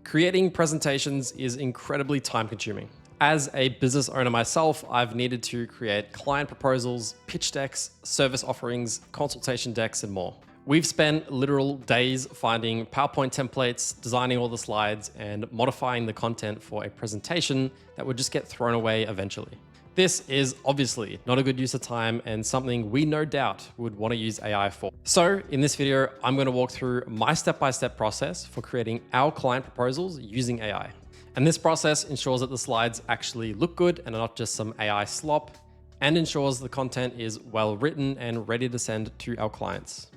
Creating presentations is incredibly time consuming. As a business owner myself, I've needed to create client proposals, pitch decks, service offerings, consultation decks, and more. We've spent literal days finding PowerPoint templates, designing all the slides, and modifying the content for a presentation that would just get thrown away eventually. This is obviously not a good use of time and something we no doubt would want to use AI for. So in this video, I'm going to walk through my step-by-step process for creating our client proposals using AI. And this process ensures that the slides actually look good and are not just some AI slop, and ensures the content is well written and ready to send to our clients.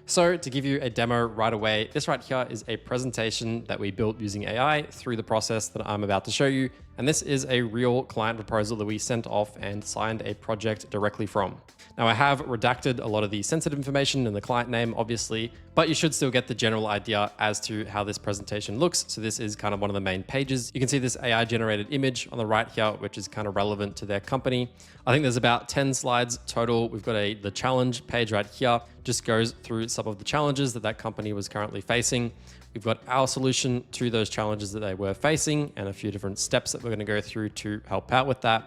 So to give you a demo right away, this right here is a presentation that we built using AI through the process that I'm about to show you. And this is a real client proposal that we sent off and signed a project directly from. Now I have redacted a lot of the sensitive information and the client name, obviously, but you should still get the general idea as to how this presentation looks. So this is kind of one of the main pages. You can see this AI generated image on the right here, which is kind of relevant to their company. I think there's about 10 slides total. We've got the challenge page right here, just goes through some of the challenges that company was currently facing. We've got our solution to those challenges that they were facing and a few different steps that we're going to go through to help out with that.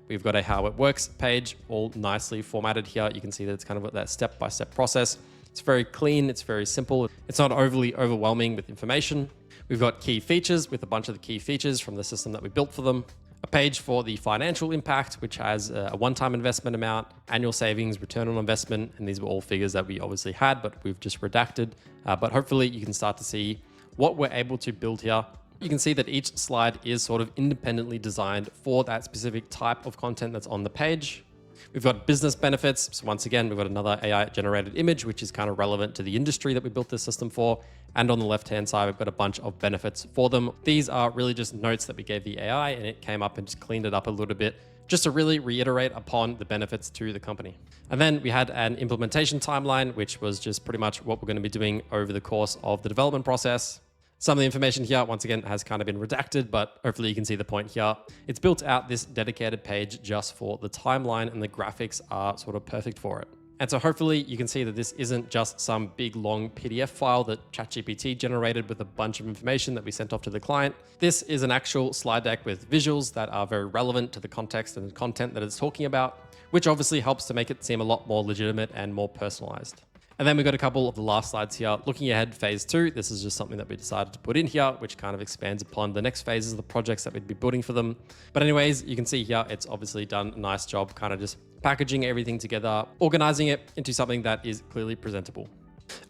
We've got a how it works page, all nicely formatted here. You can see that it's kind of that step-by-step process. It's very clean, it's very simple. It's not overly overwhelming with information. We've got key features with a bunch of the key features from the system that we built for them. A page for the financial impact, which has a one-time investment amount, annual savings, return on investment, and these were all figures that we obviously had, but we've just redacted. But hopefully you can start to see what we're able to build here. You can see that each slide is sort of independently designed for that specific type of content that's on the page. We've got business benefits. So once again, we've got another AI generated image, which is kind of relevant to the industry that we built this system for. And on the left-hand side, we've got a bunch of benefits for them. These are really just notes that we gave the AI, and it came up and just cleaned it up a little bit just to really reiterate upon the benefits to the company. And then we had an implementation timeline, which was just pretty much what we're going to be doing over the course of the development process. Some of the information here, once again, has kind of been redacted, but hopefully you can see the point here. It's built out this dedicated page just for the timeline, and the graphics are sort of perfect for it. And so hopefully you can see that this isn't just some big long PDF file that ChatGPT generated with a bunch of information that we sent off to the client. This is an actual slide deck with visuals that are very relevant to the context and the content that it's talking about, which obviously helps to make it seem a lot more legitimate and more personalized. And then we've got a couple of the last slides here. Looking ahead, phase 2, this is just something that we decided to put in here, which kind of expands upon the next phases of the projects that we'd be building for them. But anyways, you can see here, it's obviously done a nice job kind of just packaging everything together, organizing it into something that is clearly presentable.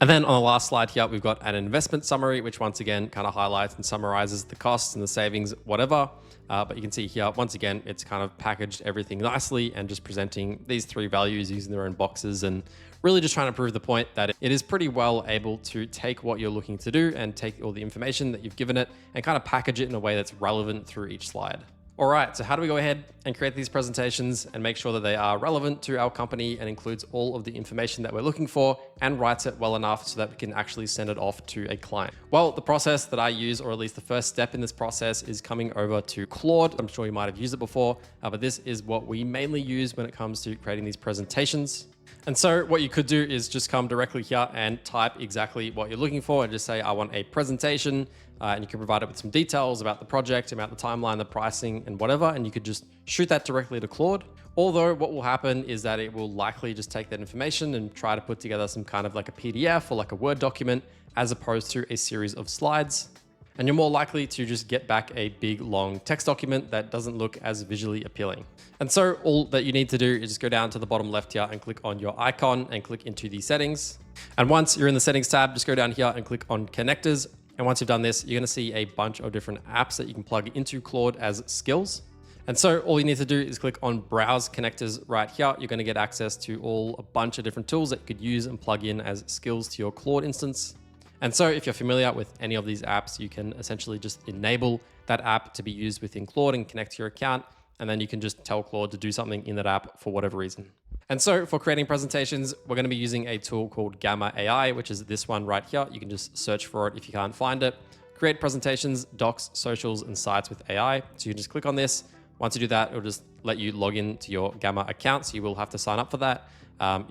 And then on the last slide here, we've got an investment summary, which once again kind of highlights and summarizes the costs and the savings, whatever. But you can see here, once again, it's kind of packaged everything nicely and just presenting these three values using their own boxes and really just trying to prove the point that it is pretty well able to take what you're looking to do and take all the information that you've given it and kind of package it in a way that's relevant through each slide. All right, so how do we go ahead and create these presentations and make sure that they are relevant to our company and includes all of the information that we're looking for and writes it well enough so that we can actually send it off to a client? Well, the process that I use, or at least the first step in this process, is coming over to Claude. I'm sure you might have used it before, but this is what we mainly use when it comes to creating these presentations. And so what you could do is just come directly here and type exactly what you're looking for and just say, I want a presentation, and you can provide it with some details about the project, about the timeline, the pricing, and whatever, and you could just shoot that directly to Claude. Although what will happen is that it will likely just take that information and try to put together some kind of like a PDF or like a Word document as opposed to a series of slides. And you're more likely to just get back a big long text document that doesn't look as visually appealing. And so all that you need to do is just go down to the bottom left here and click on your icon and click into the settings. And once you're in the settings tab, just go down here and click on connectors. And once you've done this, you're going to see a bunch of different apps that you can plug into Claude as skills. And so all you need to do is click on browse connectors right here. You're going to get access to a bunch of different tools that you could use and plug in as skills to your Claude instance. And so if you're familiar with any of these apps, you can essentially just enable that app to be used within Claude and connect to your account. And then you can just tell Claude to do something in that app for whatever reason. And so for creating presentations, we're going to be using a tool called Gamma AI, which is this one right here. You can just search for it if you can't find it. Create presentations, docs, socials, and sites with AI. So you can just click on this. Once you do that, it'll just let you log in to your Gamma account. So you will have to sign up for that.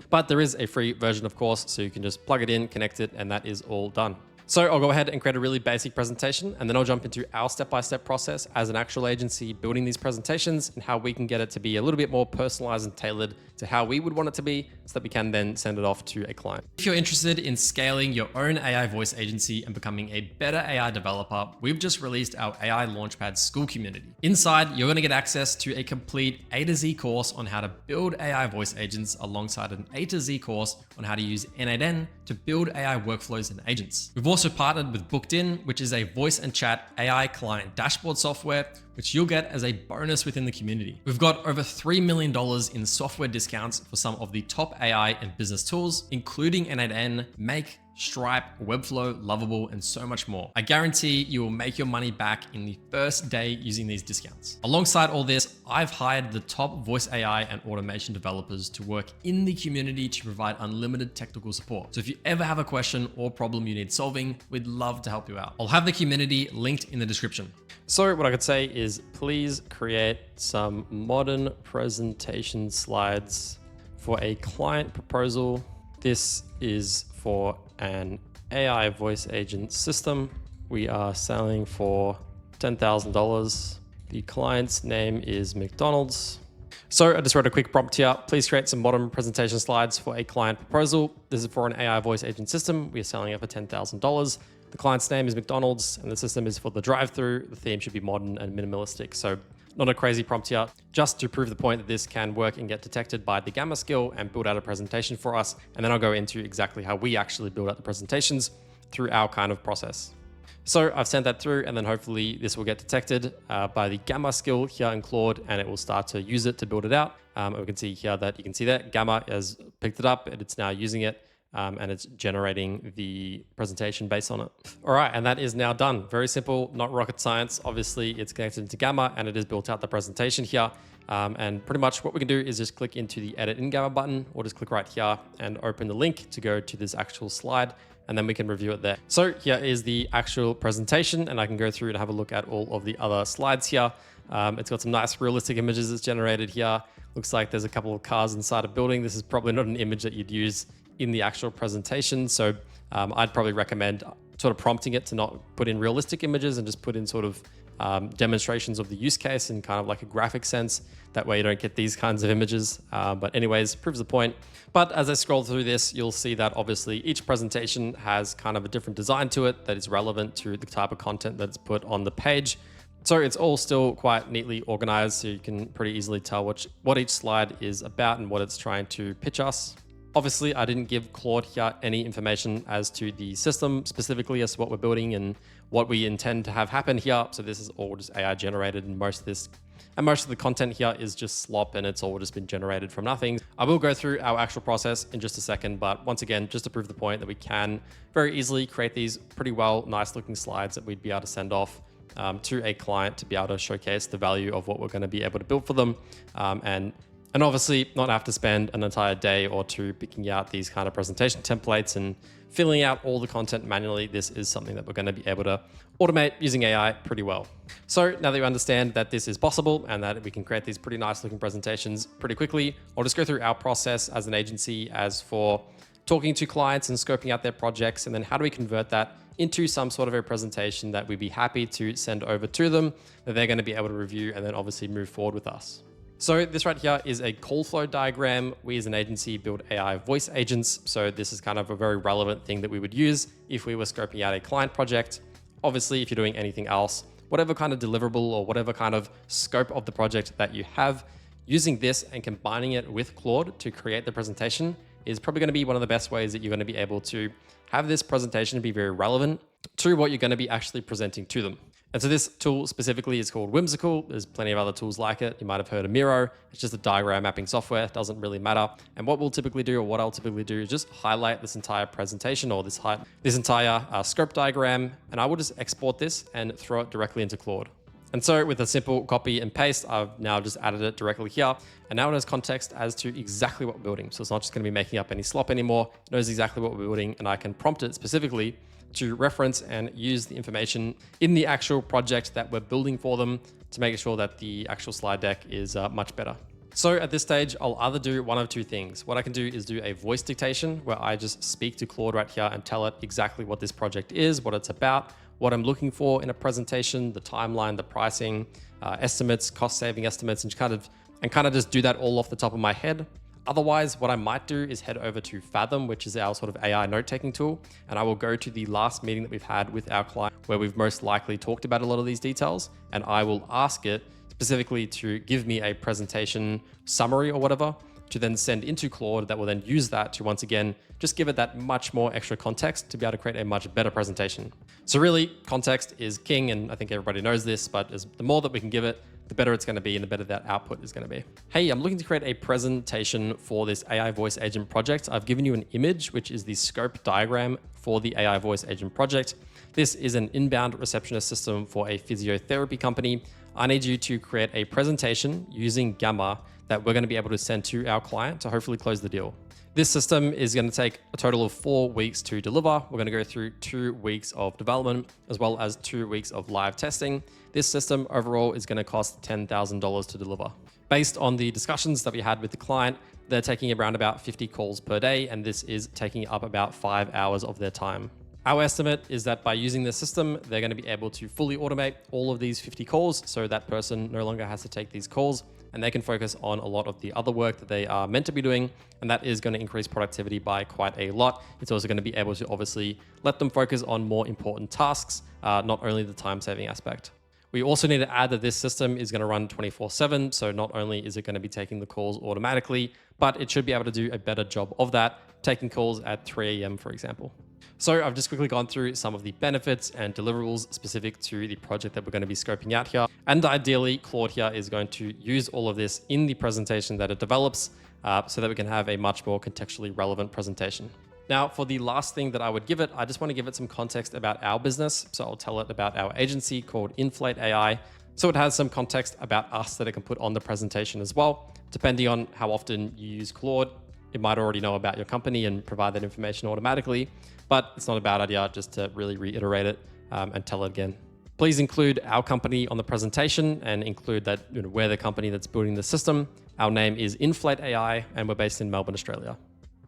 But there is a free version, of course, so you can just plug it in, connect it, and that is all done. So I'll go ahead and create a really basic presentation, and then I'll jump into our step-by-step process as an actual agency building these presentations and how we can get it to be a little bit more personalized and tailored to how we would want it to be so that we can then send it off to a client. If you're interested in scaling your own AI voice agency and becoming a better AI developer, we've just released our AI Launchpad school community. Inside, you're going to get access to a complete A to Z course on how to build AI voice agents alongside an A to Z course on how to use N8N to build AI workflows and agents. We've also partnered with Booked which is a voice and chat AI client dashboard software, which you'll get as a bonus within the community. We've got over $3 million in software discounts for some of the top AI and business tools, including N8N, Make, Stripe, Webflow, Lovable, and so much more. I guarantee you will make your money back in the first day using these discounts. Alongside all this, I've hired the top voice AI and automation developers to work in the community to provide unlimited technical support. So if you ever have a question or problem you need solving, we'd love to help you out. I'll have the community linked in the description. So what I could say is please create some modern presentation slides for a client proposal. This is for an AI voice agent system. We are selling for $10,000. The client's name is McDonald's. So I just wrote a quick prompt here. Please create some modern presentation slides for a client proposal. This is for an AI voice agent system. We are selling it for $10,000. The client's name is McDonald's and the system is for the drive-through. The theme should be modern and minimalistic. So not a crazy prompt here, just to prove the point that this can work and get detected by the Gamma skill and build out a presentation for us. And then I'll go into exactly how we actually build out the presentations through our kind of process. So I've sent that through, and then hopefully this will get detected by the Gamma skill here in Claude, and it will start to use it to build it out. And we can see here that you can see that Gamma has picked it up and it's now using it. And it's generating the presentation based on it. All right, and that is now done. Very simple, not rocket science. Obviously, it's connected to Gamma and it has built out the presentation here. And pretty much what we can do is just click into the Edit in Gamma button, or just click right here and open the link to go to this actual slide, and then we can review it there. So here is the actual presentation, and I can go through and have a look at all of the other slides here. It's got some nice realistic images it's generated here. Looks like there's a couple of cars inside a building. This is probably not an image that you'd use in the actual presentation. So I'd probably recommend sort of prompting it to not put in realistic images and just put in sort of demonstrations of the use case in kind of like a graphic sense. That way you don't get these kinds of images. But anyways, proves the point. But as I scroll through this, you'll see that obviously each presentation has kind of a different design to it that is relevant to the type of content that's put on the page. So it's all still quite neatly organized, so you can pretty easily tell what each slide is about and what it's trying to pitch us. Obviously, I didn't give Claude here any information as to the system, specifically as to what we're building and what we intend to have happen here. So this is all just AI generated, and most of the content here is just slop, and it's all just been generated from nothing. I will go through our actual process in just a second, but once again, just to prove the point that we can very easily create these pretty nice looking slides that we'd be able to send off to a client to be able to showcase the value of what we're going to be able to build for them. And obviously not have to spend an entire day or two picking out these kind of presentation templates and filling out all the content manually. This is something that we're going to be able to automate using AI pretty well. So now that you understand that this is possible and that we can create these pretty nice looking presentations pretty quickly, I'll just go through our process as an agency as for talking to clients and scoping out their projects, and then how do we convert that into some sort of a presentation that we'd be happy to send over to them, that they're going to be able to review and then obviously move forward with us. So this right here is a call flow diagram. We as an agency build AI voice agents. So this is kind of a very relevant thing that we would use if we were scoping out a client project. Obviously, if you're doing anything else, whatever kind of deliverable or whatever kind of scope of the project that you have, using this and combining it with Claude to create the presentation is probably going to be one of the best ways that you're going to be able to have this presentation be very relevant to what you're going to be actually presenting to them. And so this tool specifically is called Whimsical. There's plenty of other tools like it. You might have heard of Miro. It's just a diagram mapping software. It doesn't really matter. And what we'll typically do, or what I'll typically do, is just highlight this entire presentation or this entire scope diagram. And I will just export this and throw it directly into Claude. And so with a simple copy and paste, I've now just added it directly here. And now it has context as to exactly what we're building. So it's not just going to be making up any slop anymore. It knows exactly what we're building, and I can prompt it specifically to reference and use the information in the actual project that we're building for them to make sure that the actual slide deck is much better. So at this stage, I'll either do one of two things. What I can do is do a voice dictation where I just speak to Claude right here and tell it exactly what this project is, what it's about, what I'm looking for in a presentation, the timeline, the pricing, estimates, cost saving estimates, and kind of just do that all off the top of my head. Otherwise, what I might do is head over to Fathom, which is our sort of AI note-taking tool, and I will go to the last meeting that we've had with our client where we've most likely talked about a lot of these details, and I will ask it specifically to give me a presentation summary or whatever to then send into Claude that will then use that to once again, just give it that much more extra context to be able to create a much better presentation. So really, context is king, and I think everybody knows this, but the more that we can give it, the better it's going to be and the better that output is going to be. Hey, I'm looking to create a presentation for this AI voice agent project. I've given you an image, which is the scope diagram for the AI voice agent project. This is an inbound receptionist system for a physiotherapy company. I need you to create a presentation using Gamma that we're going to be able to send to our client to hopefully close the deal. This system is going to take a total of 4 weeks to deliver. We're going to go through 2 weeks of development as well as 2 weeks of live testing. This system overall is going to cost $10,000 to deliver. Based on the discussions that we had with the client, they're taking around about 50 calls per day, and this is taking up about 5 hours of their time. Our estimate is that by using this system, they're going to be able to fully automate all of these 50 calls, so that person no longer has to take these calls and they can focus on a lot of the other work that they are meant to be doing. And that is going to increase productivity by quite a lot. It's also going to be able to obviously let them focus on more important tasks, not only the time-saving aspect. We also need to add that this system is going to run 24/7. So not only is it going to be taking the calls automatically, but it should be able to do a better job of that, taking calls at 3 a.m., for example. So I've just quickly gone through some of the benefits and deliverables specific to the project that we're going to be scoping out here. And ideally, Claude here is going to use all of this in the presentation that it develops so that we can have a much more contextually relevant presentation. Now, for the last thing that I would give it, I just want to give it some context about our business. So I'll tell it about our agency called Inflate AI. So it has some context about us that it can put on the presentation as well. Depending on how often you use Claude, it might already know about your company and provide that information automatically, but it's not a bad idea just to really reiterate it and tell it again. Please include our company on the presentation and include that we're the company that's building the system. Our name is Inflate AI and we're based in Melbourne, Australia.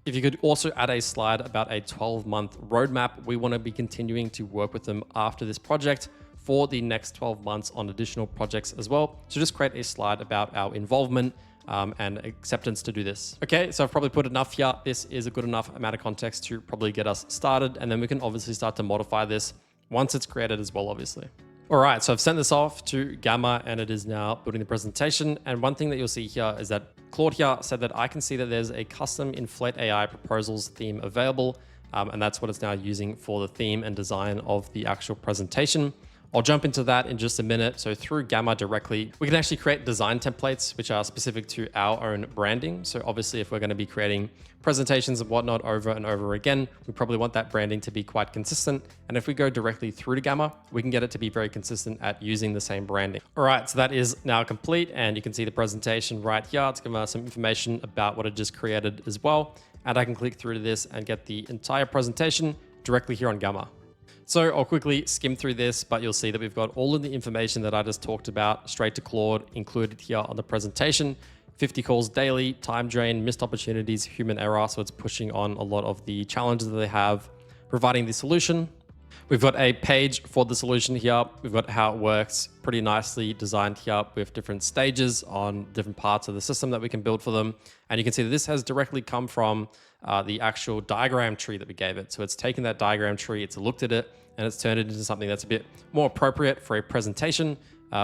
If you could also add a slide about a 12-month roadmap, we want to be continuing to work with them after this project for the next 12 months on additional projects as well. So just create a slide about our involvement and acceptance to do this. Okay, so I've probably put enough here. This is a good enough amount of context to probably get us started. And then we can obviously start to modify this once it's created as well, obviously. All right, so I've sent this off to Gamma and it is now building the presentation. And one thing that you'll see here is that Claude here said that I can see that there's a custom Inflate AI proposals theme available. And that's what it's now using for the theme and design of the actual presentation. I'll jump into that in just a minute. So through Gamma directly, we can actually create design templates, which are specific to our own branding. So obviously if we're going to be creating presentations and whatnot over and over again, we probably want that branding to be quite consistent. And if we go directly through to Gamma, we can get it to be very consistent at using the same branding. All right, so that is now complete. And you can see the presentation right here. It's giving us some information about what it just created as well. And I can click through to this and get the entire presentation directly here on Gamma. So I'll quickly skim through this, but you'll see that we've got all of the information that I just talked about straight to Claude included here on the presentation. 50 calls daily, time drain, missed opportunities, human error. So it's pushing on a lot of the challenges that they have, providing the solution. We've got a page for the solution here. We've got how it works, pretty nicely designed here with different stages on different parts of the system that we can build for them. And you can see that this has directly come from the actual diagram tree that we gave it. So it's taken that diagram tree, it's looked at it, and it's turned it into something that's a bit more appropriate for a presentation,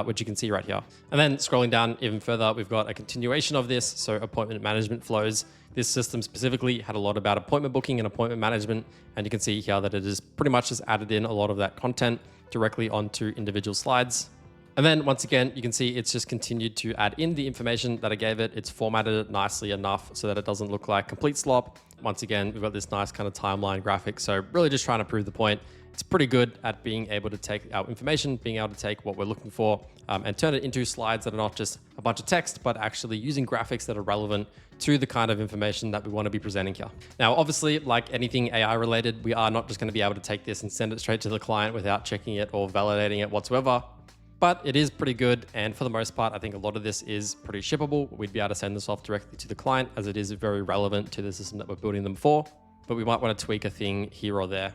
which you can see right here. And then scrolling down even further, we've got a continuation of this. So appointment management flows. This system specifically had a lot about appointment booking and appointment management. And you can see here that it is pretty much just added in a lot of that content directly onto individual slides. And then once again, you can see it's just continued to add in the information that I gave it. It's formatted it nicely enough so that it doesn't look like complete slop. Once again, we've got this nice kind of timeline graphic. So really just trying to prove the point. It's pretty good at being able to take our information, being able to take what we're looking for and turn it into slides that are not just a bunch of text, but actually using graphics that are relevant to the kind of information that we want to be presenting here. Now, obviously, like anything AI related, we are not just going to be able to take this and send it straight to the client without checking it or validating it whatsoever. But it is pretty good. And for the most part, I think a lot of this is pretty shippable. We'd be able to send this off directly to the client as it is very relevant to the system that we're building them for. But we might want to tweak a thing here or there.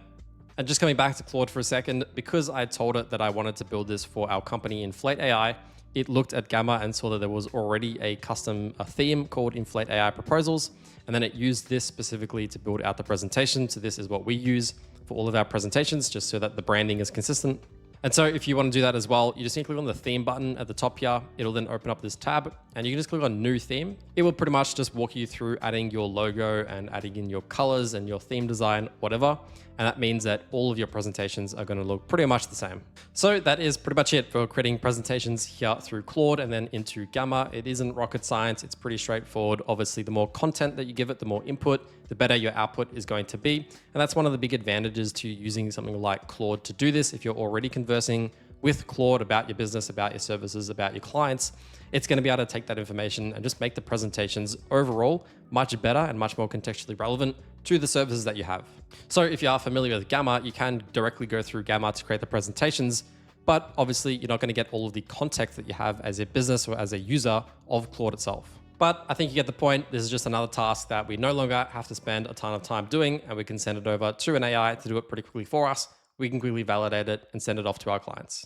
And just coming back to Claude for a second, because I told it that I wanted to build this for our company Inflate AI, it looked at Gamma and saw that there was already a custom theme called Inflate AI Proposals. And then it used this specifically to build out the presentation. So this is what we use for all of our presentations, just so that the branding is consistent. And so if you want to do that as well, you just need to click on the theme button at the top here. It'll then open up this tab and you can just click on new theme. It will pretty much just walk you through adding your logo and adding in your colors and your theme design, whatever. And that means that all of your presentations are going to look pretty much the same. So that is pretty much it for creating presentations here through Claude and then into Gamma. It isn't rocket science. It's pretty straightforward. Obviously, the more content that you give it, the more input, the better your output is going to be. And that's one of the big advantages to using something like Claude to do this. If you're already conversing with Claude about your business, about your services, about your clients, it's going to be able to take that information and just make the presentations overall much better and much more contextually relevant to the services that you have. So if you are familiar with Gamma, you can directly go through Gamma to create the presentations, but obviously you're not going to get all of the context that you have as a business or as a user of Claude itself. But I think you get the point. This is just another task that we no longer have to spend a ton of time doing, and we can send it over to an AI to do it pretty quickly for us. We can quickly validate it and send it off to our clients.